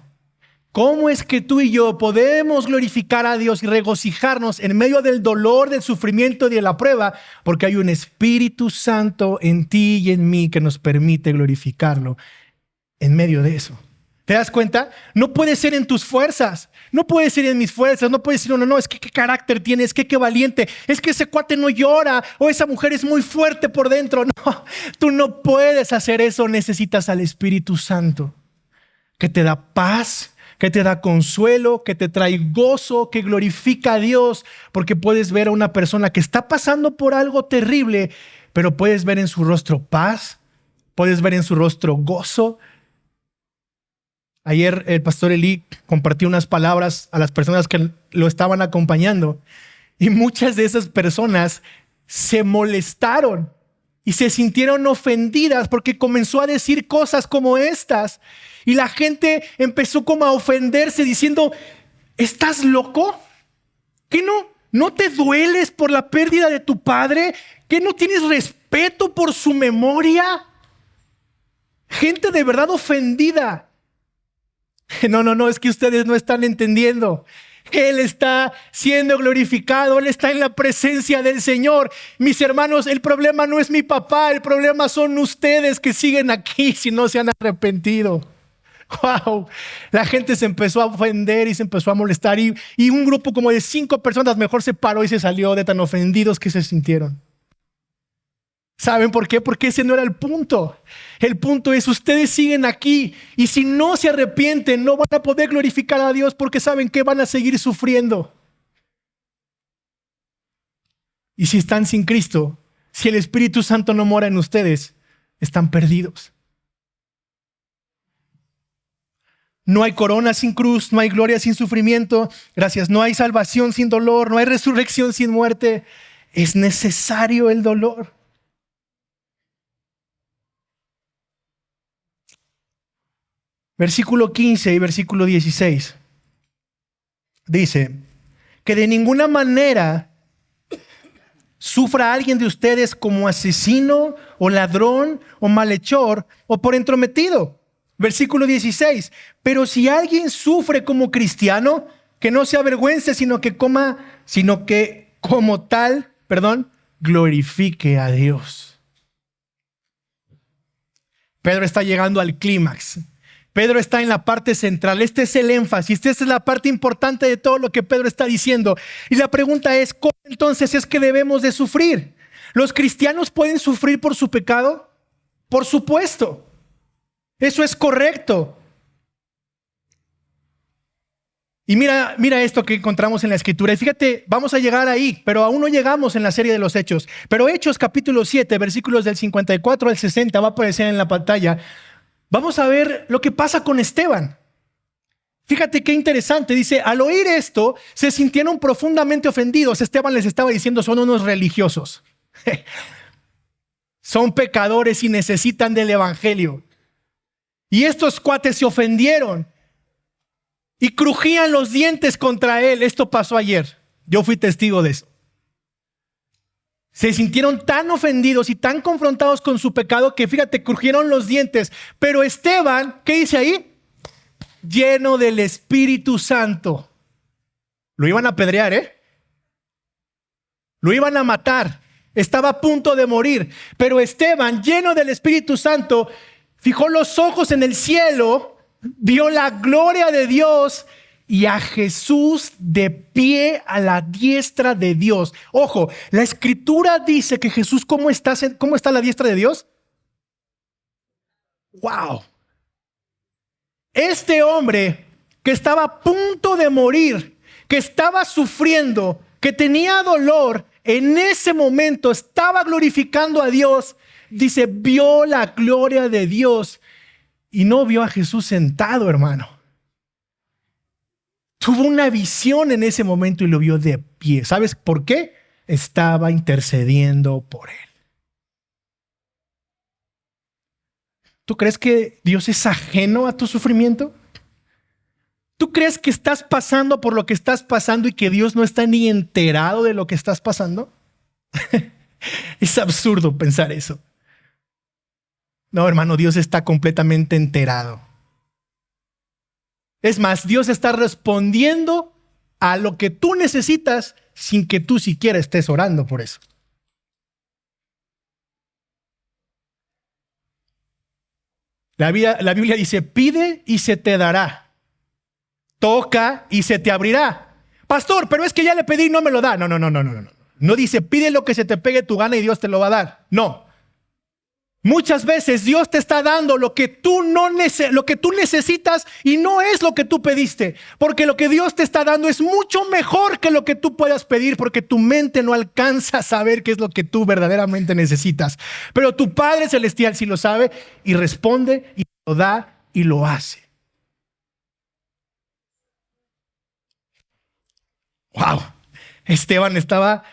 [SPEAKER 1] ¿Cómo es que tú y yo podemos glorificar a Dios y regocijarnos en medio del dolor, del sufrimiento y de la prueba? Porque hay un Espíritu Santo en ti y en mí que nos permite glorificarlo en medio de eso. ¿Te das cuenta? No puede ser en tus fuerzas, no puede ser en mis fuerzas, no puede decir, no, es que qué carácter tiene, es que qué valiente, es que ese cuate no llora o esa mujer es muy fuerte por dentro. No, tú no puedes hacer eso, necesitas al Espíritu Santo que te da paz, que te da consuelo, que te trae gozo, que glorifica a Dios, porque puedes ver a una persona que está pasando por algo terrible, pero puedes ver en su rostro paz, puedes ver en su rostro gozo. Ayer el pastor Eli compartió unas palabras a las personas que lo estaban acompañando y muchas de esas personas se molestaron y se sintieron ofendidas porque comenzó a decir cosas como estas y la gente empezó como a ofenderse diciendo, ¿estás loco? ¿Qué no te dueles por la pérdida de tu padre? ¿Qué no tienes respeto por su memoria? Gente de verdad ofendida. No, es que ustedes no están entendiendo. Él está siendo glorificado, Él está en la presencia del Señor. Mis hermanos, el problema no es mi papá, el problema son ustedes que siguen aquí si no se han arrepentido. Wow, la gente se empezó a ofender y se empezó a molestar y un grupo como de 5 personas mejor se paró y se salió de tan ofendidos que se sintieron. ¿Saben por qué? Porque ese no era el punto. El punto es, ustedes siguen aquí y si no se arrepienten, no van a poder glorificar a Dios porque saben que van a seguir sufriendo. Y si están sin Cristo, si el Espíritu Santo no mora en ustedes, están perdidos. No hay corona sin cruz, no hay gloria sin sufrimiento. Gracias, no hay salvación sin dolor, no hay resurrección sin muerte. Es necesario el dolor. Versículo 15 y versículo 16 dice que de ninguna manera sufra alguien de ustedes como asesino o ladrón o malhechor o por entrometido. Versículo 16, pero si alguien sufre como cristiano, que no se avergüence, sino que como tal, glorifique a Dios. Pedro está llegando al clímax. Pedro está en la parte central. Este es el énfasis. Esta es la parte importante de todo lo que Pedro está diciendo. Y la pregunta es, ¿cómo entonces es que debemos de sufrir? ¿Los cristianos pueden sufrir por su pecado? Por supuesto. Eso es correcto. Y mira esto que encontramos en la Escritura. Y fíjate, vamos a llegar ahí, pero aún no llegamos en la serie de los Hechos. Pero Hechos capítulo 7, versículos del 54 al 60, va a aparecer en la pantalla. Vamos a ver lo que pasa con Esteban. Fíjate qué interesante. Dice, al oír esto, se sintieron profundamente ofendidos. Esteban les estaba diciendo, son unos religiosos. Son pecadores y necesitan del evangelio. Y estos cuates se ofendieron y crujían los dientes contra él. Esto pasó ayer. Yo fui testigo de eso. Se sintieron tan ofendidos y tan confrontados con su pecado que, fíjate, crujieron los dientes. Pero Esteban, ¿qué dice ahí? Lleno del Espíritu Santo. Lo iban a apedrear, Lo iban a matar. Estaba a punto de morir. Pero Esteban, lleno del Espíritu Santo, fijó los ojos en el cielo, vio la gloria de Dios y a Jesús de pie a la diestra de Dios. Ojo, la Escritura dice que Jesús, ¿cómo está a la diestra de Dios? ¡Wow! Este hombre que estaba a punto de morir, que estaba sufriendo, que tenía dolor, en ese momento estaba glorificando a Dios. Dice, vio la gloria de Dios y no vio a Jesús sentado, hermano. Tuvo una visión en ese momento y lo vio de pie. ¿Sabes por qué? Estaba intercediendo por él. ¿Tú crees que Dios es ajeno a tu sufrimiento? ¿Tú crees que estás pasando por lo que estás pasando y que Dios no está ni enterado de lo que estás pasando? Es absurdo pensar eso. No, hermano, Dios está completamente enterado. Es más, Dios está respondiendo a lo que tú necesitas sin que tú siquiera estés orando por eso. La Biblia dice, pide y se te dará. Toca y se te abrirá. Pastor, pero es que ya le pedí y no me lo da. No. No dice, pide lo que se te pegue tu gana y Dios te lo va a dar. No. Muchas veces Dios te está dando lo que tú necesitas y no es lo que tú pediste. Porque lo que Dios te está dando es mucho mejor que lo que tú puedas pedir, porque tu mente no alcanza a saber qué es lo que tú verdaderamente necesitas. Pero tu Padre Celestial sí lo sabe y responde y lo da y lo hace. Wow, Esteban estaba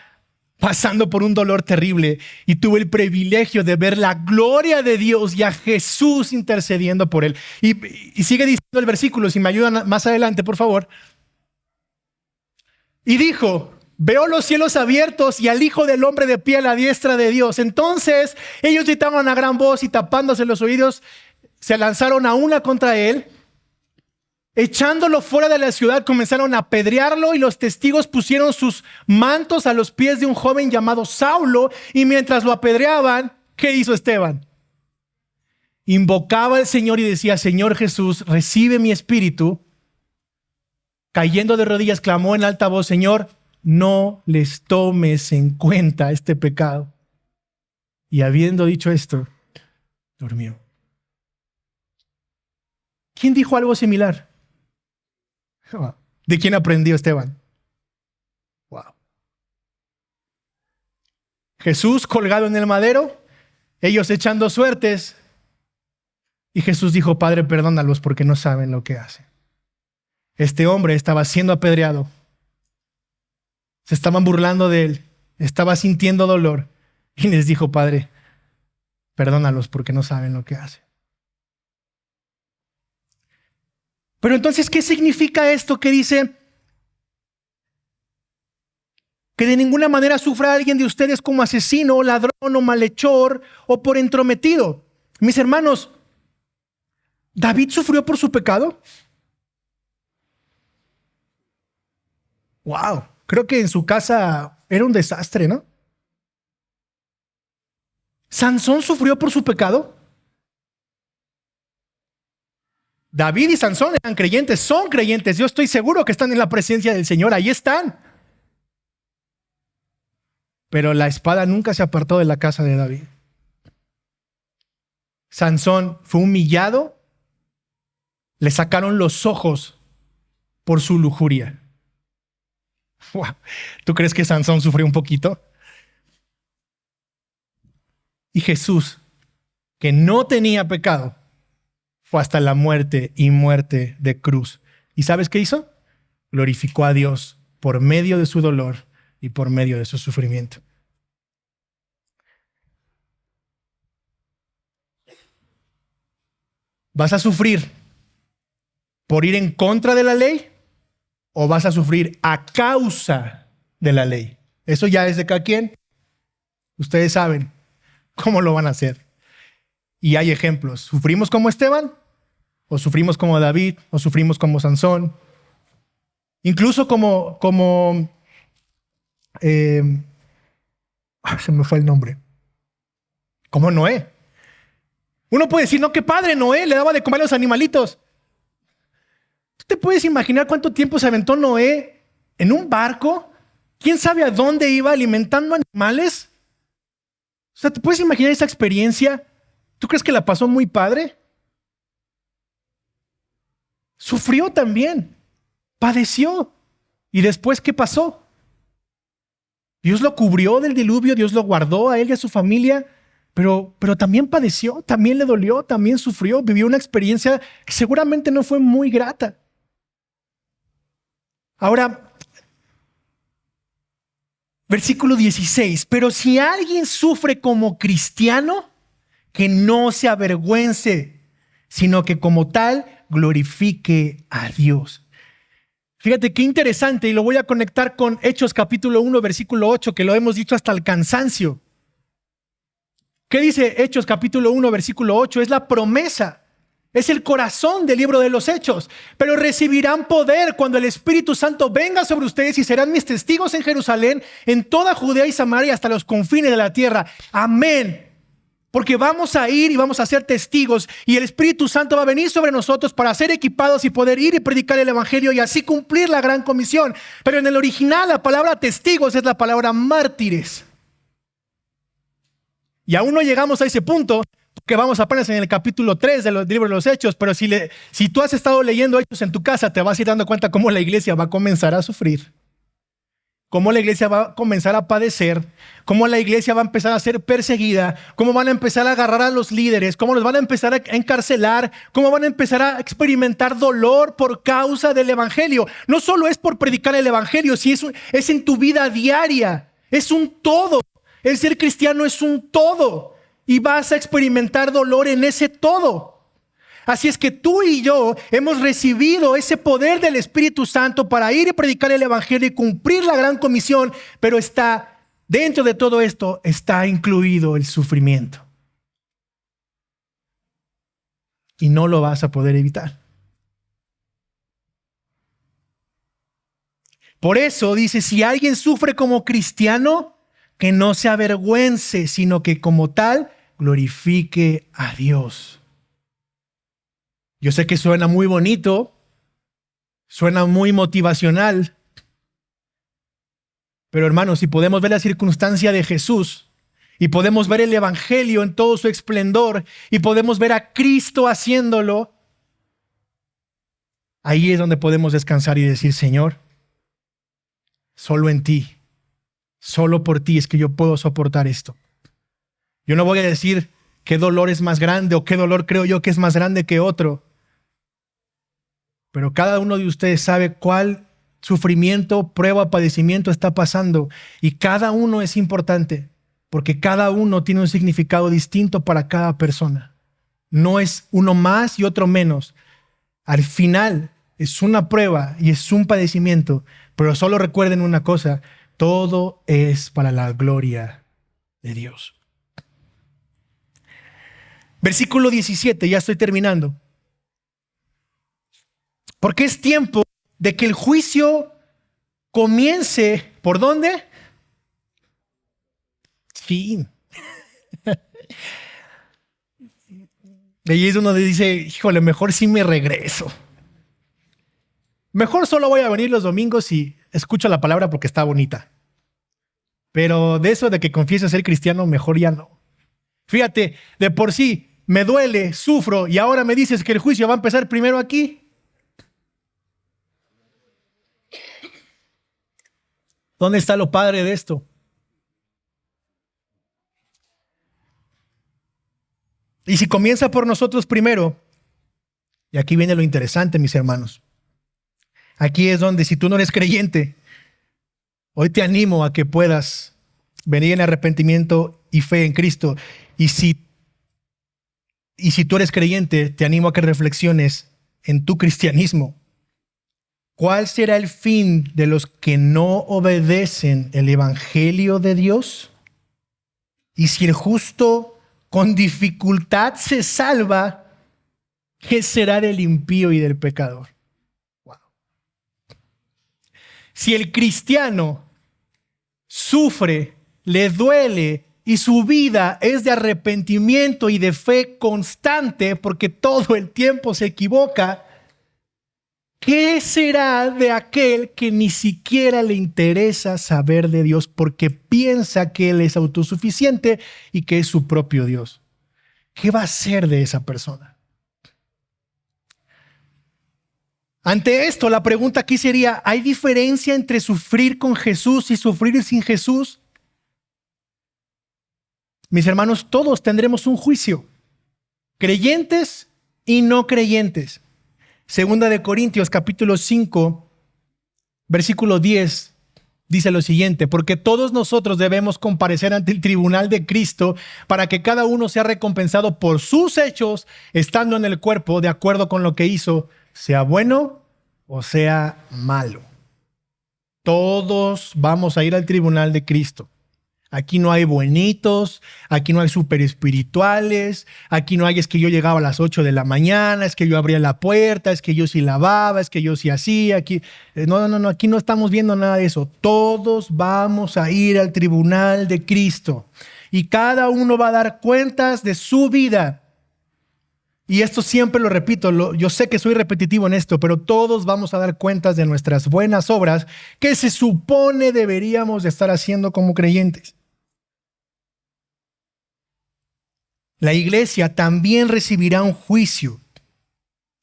[SPEAKER 1] pasando por un dolor terrible y tuvo el privilegio de ver la gloria de Dios y a Jesús intercediendo por él. Y sigue diciendo el versículo, si me ayudan más adelante, por favor. Y dijo, veo los cielos abiertos y al Hijo del Hombre de pie a la diestra de Dios. Entonces ellos gritaban a gran voz y tapándose los oídos, se lanzaron a una contra él. Echándolo fuera de la ciudad, comenzaron a apedrearlo y los testigos pusieron sus mantos a los pies de un joven llamado Saulo. Y mientras lo apedreaban, ¿qué hizo Esteban? Invocaba al Señor y decía, Señor Jesús, recibe mi espíritu. Cayendo de rodillas, clamó en alta voz, Señor, no les tomes en cuenta este pecado. Y habiendo dicho esto, durmió. ¿Quién dijo algo similar? ¿De quién aprendió Esteban? Wow. Jesús colgado en el madero, ellos echando suertes, y Jesús dijo, Padre, perdónalos porque no saben lo que hacen. Este hombre estaba siendo apedreado, se estaban burlando de él, estaba sintiendo dolor, y les dijo, Padre, perdónalos porque no saben lo que hacen. Pero entonces, ¿qué significa esto que dice que de ninguna manera sufra alguien de ustedes como asesino, ladrón o malhechor o por entrometido? Mis hermanos, ¿David sufrió por su pecado? Wow, creo que en su casa era un desastre, ¿no? ¿Sansón sufrió por su pecado? David y Sansón eran creyentes, son creyentes. Yo estoy seguro que están en la presencia del Señor, ahí están. Pero la espada nunca se apartó de la casa de David. Sansón fue humillado, le sacaron los ojos por su lujuria. Wow. ¿Tú crees que Sansón sufrió un poquito? Y Jesús, que no tenía pecado, fue hasta la muerte y muerte de cruz. ¿Y sabes qué hizo? Glorificó a Dios por medio de su dolor y por medio de su sufrimiento. ¿Vas a sufrir por ir en contra de la ley o vas a sufrir a causa de la ley? Eso ya es de cada quien. Ustedes saben cómo lo van a hacer. Y hay ejemplos. ¿Sufrimos como Esteban? ¿O sufrimos como David? ¿O sufrimos como Sansón? Incluso como Se me fue el nombre. Como Noé. Uno puede decir, no, qué padre, Noé le daba de comer a los animalitos. ¿Tú te puedes imaginar cuánto tiempo se aventó Noé en un barco? ¿Quién sabe a dónde iba alimentando animales? O sea, ¿te puedes imaginar esa experiencia? ¿Tú crees que la pasó muy padre? Sufrió también, padeció. ¿Y después qué pasó? Dios lo cubrió del diluvio, Dios lo guardó a él y a su familia, pero también padeció, también le dolió, también sufrió, vivió una experiencia que seguramente no fue muy grata. Ahora, versículo 16, pero si alguien sufre como cristiano, que no se avergüence, sino que como tal glorifique a Dios. Fíjate qué interesante, y lo voy a conectar con Hechos capítulo 1, versículo 8, que lo hemos dicho hasta el cansancio. ¿Qué dice Hechos capítulo 1, versículo 8? Es la promesa. Es el corazón del libro de los Hechos. Pero recibirán poder cuando el Espíritu Santo venga sobre ustedes y serán mis testigos en Jerusalén, en toda Judea y Samaria, hasta los confines de la tierra. Amén. Porque vamos a ir y vamos a ser testigos y el Espíritu Santo va a venir sobre nosotros para ser equipados y poder ir y predicar el Evangelio y así cumplir la gran comisión. Pero en el original la palabra testigos es la palabra mártires. Y aún no llegamos a ese punto, que vamos apenas en el capítulo 3 del libro de los Hechos, pero si tú has estado leyendo Hechos en tu casa, te vas a ir dando cuenta cómo la iglesia va a comenzar a sufrir, cómo la iglesia va a comenzar a padecer, cómo la iglesia va a empezar a ser perseguida, cómo van a empezar a agarrar a los líderes, cómo los van a empezar a encarcelar, cómo van a empezar a experimentar dolor por causa del Evangelio. No solo es por predicar el Evangelio, es en tu vida diaria, es un todo. El ser cristiano es un todo y vas a experimentar dolor en ese todo. Así es que tú y yo hemos recibido ese poder del Espíritu Santo para ir y predicar el Evangelio y cumplir la gran comisión, pero dentro de todo esto está incluido el sufrimiento. Y no lo vas a poder evitar. Por eso dice, si alguien sufre como cristiano, que no se avergüence, sino que como tal glorifique a Dios. Yo sé que suena muy bonito, suena muy motivacional, pero hermanos, si podemos ver la circunstancia de Jesús y podemos ver el Evangelio en todo su esplendor y podemos ver a Cristo haciéndolo, ahí es donde podemos descansar y decir, Señor, solo en ti, solo por ti es que yo puedo soportar esto. Yo no voy a decir qué dolor es más grande o qué dolor creo yo que es más grande que otro. Pero cada uno de ustedes sabe cuál sufrimiento, prueba, padecimiento está pasando. Y cada uno es importante porque cada uno tiene un significado distinto para cada persona. No es uno más y otro menos. Al final es una prueba y es un padecimiento. Pero solo recuerden una cosa. Todo es para la gloria de Dios. Versículo 17, ya estoy terminando. Porque es tiempo de que el juicio comience. ¿Por dónde? Sí. Ahí es donde dice, híjole, mejor sí me regreso. Mejor solo voy a venir los domingos y escucho la palabra porque está bonita. Pero de eso de que confieso ser cristiano, mejor ya no. Fíjate, de por sí me duele, sufro y ahora me dices que el juicio va a empezar primero aquí. ¿Dónde está lo padre de esto? Y si comienza por nosotros primero, y aquí viene lo interesante, mis hermanos. Aquí es donde si tú no eres creyente, hoy te animo a que puedas venir en arrepentimiento y fe en Cristo. Y si tú eres creyente, te animo a que reflexiones en tu cristianismo. ¿Cuál será el fin de los que no obedecen el Evangelio de Dios? Y si el justo con dificultad se salva, ¿qué será del impío y del pecador? Wow. Si el cristiano sufre le duele y su vida es de arrepentimiento y de fe constante porque todo el tiempo se equivoca, ¿qué será de aquel que ni siquiera le interesa saber de Dios porque piensa que Él es autosuficiente y que es su propio Dios? ¿Qué va a ser de esa persona? Ante esto, la pregunta aquí sería, ¿hay diferencia entre sufrir con Jesús y sufrir sin Jesús? Mis hermanos, todos tendremos un juicio, creyentes y no creyentes. Segunda de Corintios, capítulo 5, versículo 10, dice lo siguiente: porque todos nosotros debemos comparecer ante el tribunal de Cristo para que cada uno sea recompensado por sus hechos, estando en el cuerpo de acuerdo con lo que hizo, sea bueno o sea malo. Todos vamos a ir al tribunal de Cristo. Aquí no hay buenitos, aquí no hay super espirituales, aquí no hay es que yo llegaba a las 8 de la mañana, es que yo abría la puerta, es que yo sí lavaba, es que yo sí hacía. Aquí no, aquí no estamos viendo nada de eso. Todos vamos a ir al tribunal de Cristo y cada uno va a dar cuentas de su vida. Y esto siempre lo repito, yo sé que soy repetitivo en esto, pero todos vamos a dar cuentas de nuestras buenas obras que se supone deberíamos de estar haciendo como creyentes. La iglesia también recibirá un juicio.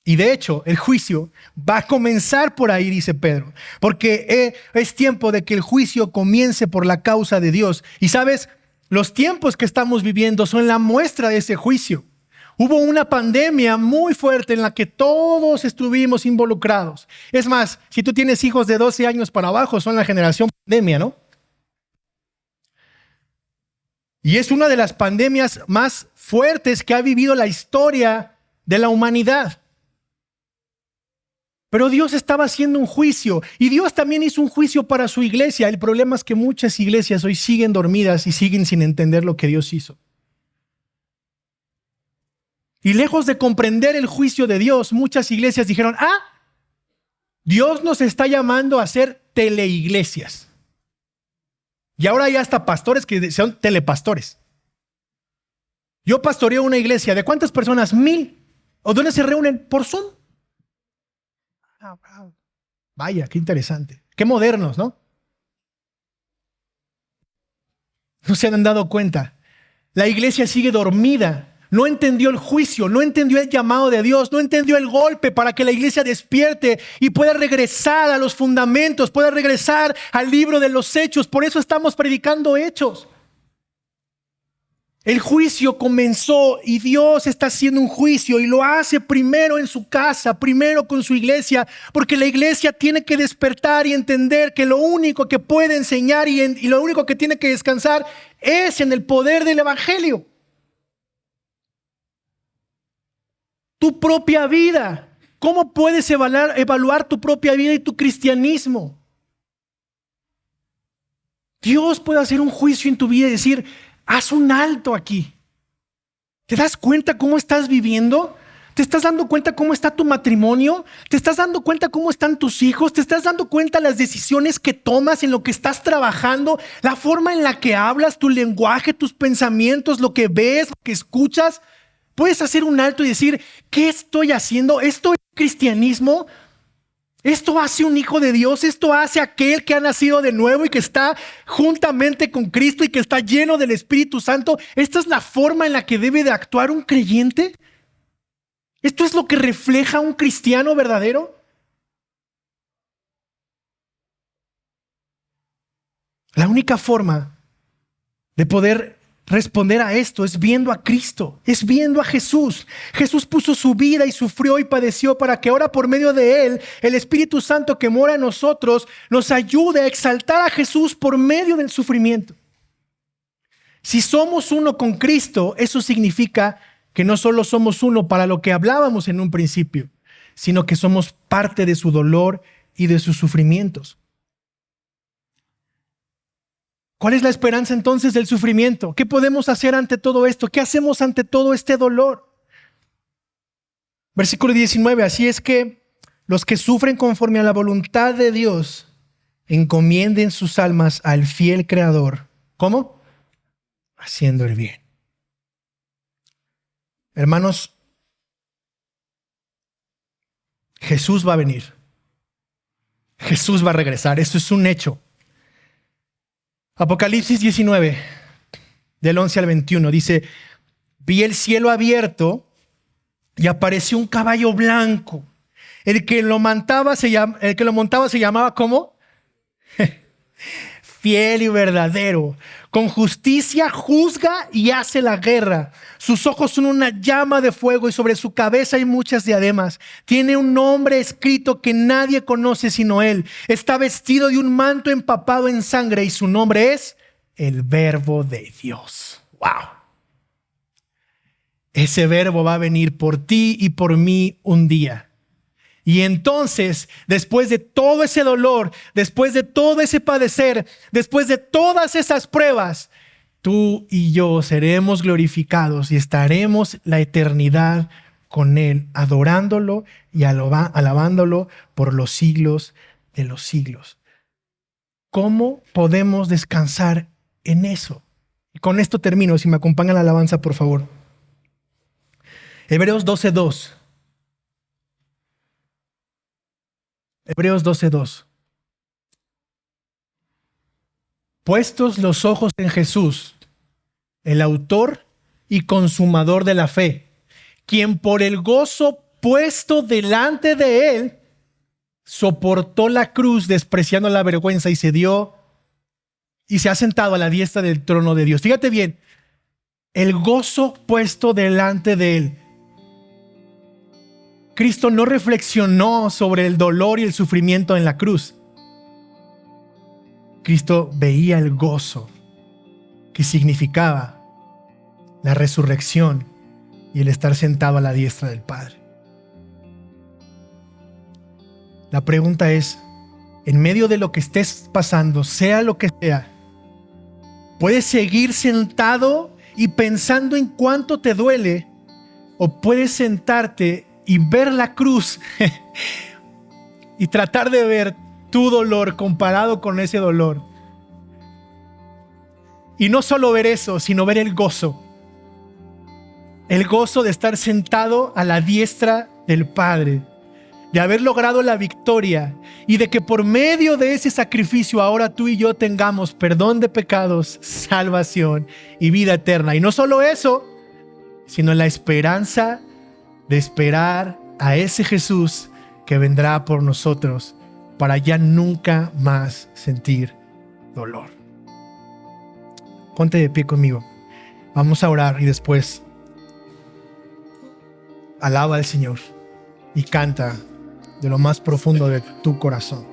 [SPEAKER 1] Y de hecho, el juicio va a comenzar por ahí, dice Pedro, porque es tiempo de que el juicio comience por la causa de Dios. Y sabes, los tiempos que estamos viviendo son la muestra de ese juicio. Hubo una pandemia muy fuerte en la que todos estuvimos involucrados. Es más, si tú tienes hijos de 12 años para abajo, son la generación pandemia, ¿no? Y es una de las pandemias más fuertes que ha vivido la historia de la humanidad. Pero Dios estaba haciendo un juicio y Dios también hizo un juicio para su iglesia. El problema es que muchas iglesias hoy siguen dormidas y siguen sin entender lo que Dios hizo. Y lejos de comprender el juicio de Dios, muchas iglesias dijeron, Dios nos está llamando a hacer teleiglesias. Y ahora hay hasta pastores que son telepastores. Yo pastoreo una iglesia. ¿De cuántas personas? 1,000. ¿O dónde se reúnen? Por Zoom. Vaya, qué interesante. Qué modernos, ¿no? No se han dado cuenta. La iglesia sigue dormida. No entendió el juicio, no entendió el llamado de Dios, no entendió el golpe para que la iglesia despierte y pueda regresar a los fundamentos, pueda regresar al libro de los Hechos. Por eso estamos predicando Hechos. El juicio comenzó y Dios está haciendo un juicio y lo hace primero en su casa, primero con su iglesia, porque la iglesia tiene que despertar y entender que lo único que puede enseñar y lo único que tiene que descansar es en el poder del evangelio. Tu propia vida. ¿Cómo puedes evaluar tu propia vida y tu cristianismo? Dios puede hacer un juicio en tu vida y decir, haz un alto aquí. ¿Te das cuenta cómo estás viviendo? ¿Te estás dando cuenta cómo está tu matrimonio? ¿Te estás dando cuenta cómo están tus hijos? ¿Te estás dando cuenta las decisiones que tomas, en lo que estás trabajando? La forma en la que hablas, tu lenguaje, tus pensamientos, lo que ves, lo que escuchas. Puedes hacer un alto y decir, ¿qué estoy haciendo? ¿Esto es cristianismo? ¿Esto hace un hijo de Dios? ¿Esto hace aquel que ha nacido de nuevo y que está juntamente con Cristo y que está lleno del Espíritu Santo? ¿Esta es la forma en la que debe de actuar un creyente? ¿Esto es lo que refleja un cristiano verdadero? La única forma de poder responder a esto es viendo a Cristo, es viendo a Jesús. Jesús puso su vida y sufrió y padeció para que ahora por medio de Él, el Espíritu Santo que mora en nosotros, nos ayude a exaltar a Jesús por medio del sufrimiento. Si somos uno con Cristo, eso significa que no solo somos uno para lo que hablábamos en un principio, sino que somos parte de su dolor y de sus sufrimientos. ¿Cuál es la esperanza entonces del sufrimiento? ¿Qué podemos hacer ante todo esto? ¿Qué hacemos ante todo este dolor? Versículo 19, así es que los que sufren conforme a la voluntad de Dios encomienden sus almas al fiel Creador ¿Cómo? Haciendo el bien. Hermanos, Jesús va a venir. Jesús va a regresar. Eso es un hecho. Apocalipsis 19, del 11 al 21, dice: vi el cielo abierto y apareció un caballo blanco. El que lo montaba se llamaba ¿cómo? Fiel y verdadero. Con justicia juzga y hace la guerra. Sus ojos son una llama de fuego y sobre su cabeza hay muchas diademas. Tiene un nombre escrito que nadie conoce sino él. Está vestido de un manto empapado en sangre y su nombre es el Verbo de Dios. ¡Wow! Ese Verbo va a venir por ti y por mí un día. Y entonces, después de todo ese dolor, después de todo ese padecer, después de todas esas pruebas, tú y yo seremos glorificados y estaremos la eternidad con Él, adorándolo y alabándolo por los siglos de los siglos. ¿Cómo podemos descansar en eso? Y con esto termino. Si me acompañan a la alabanza, por favor. Hebreos 12:2. Hebreos 12:2. Puestos los ojos en Jesús, el autor y consumador de la fe, quien por el gozo puesto delante de él, soportó la cruz despreciando la vergüenza y se ha sentado a la diestra del trono de Dios. Fíjate bien, el gozo puesto delante de él. Cristo no reflexionó sobre el dolor y el sufrimiento en la cruz. Cristo veía el gozo que significaba la resurrección y el estar sentado a la diestra del Padre. La pregunta es, en medio de lo que estés pasando, sea lo que sea, ¿puedes seguir sentado y pensando en cuánto te duele? ¿O puedes sentarte y ver la cruz y tratar de ver tu dolor comparado con ese dolor? Y no solo ver eso, sino ver el gozo. El gozo de estar sentado a la diestra del Padre, de haber logrado la victoria y de que por medio de ese sacrificio ahora tú y yo tengamos perdón de pecados, salvación y vida eterna. Y no solo eso, sino la esperanza de esperar a ese Jesús que vendrá por nosotros para ya nunca más sentir dolor. Ponte de pie conmigo. Vamos a orar y después alaba al Señor y canta de lo más profundo de tu corazón.